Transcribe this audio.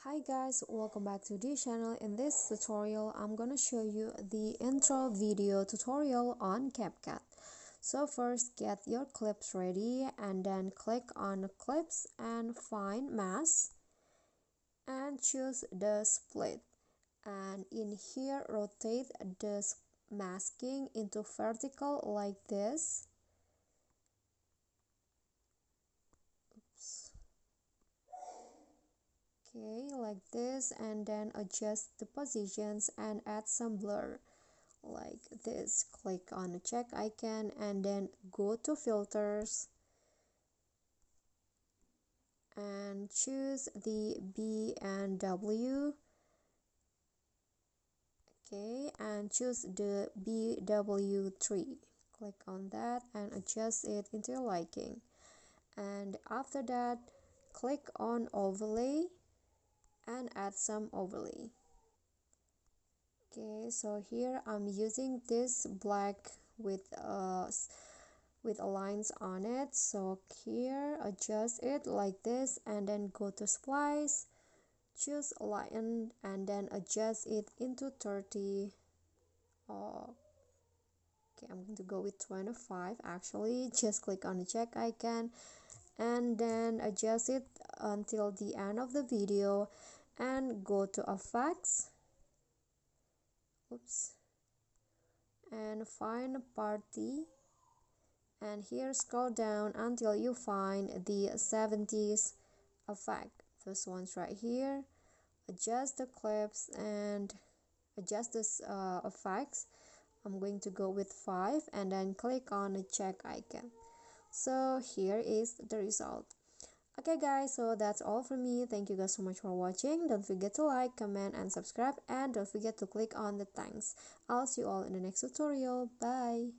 Hi guys, welcome back to this channel. In this tutorial, I'm gonna show you the intro video tutorial on CapCut. So first, get your clips ready and then click on clips and find mask and choose the split. And in here, rotate the masking into vertical like this. Oops. Okay, like this, and then adjust the positions and add some blur like this. Click on the check icon and then go to filters and choose the B and W. Okay, and choose the BW3. Click on that and adjust it into your liking. And after that, click on overlay and add some overlay. Okay, so here I'm using this black with lines on it. So here adjust it like this and then go to splice, choose line and then adjust it into 30. Okay, I'm going to go with 25 actually. Just click on the check icon and then adjust it until the end of the video and go to effects. Oops. And find party, and here scroll down until you find the 70s effect. This one's right here. Adjust the clips and adjust this effects. I'm going to go with 5 and then click on the check icon. So here is the result. Okay guys, so that's all from me. Thank you guys so much for watching. Don't forget to like, comment and subscribe, and don't forget to click on the thanks. I'll see you all in the next tutorial. Bye.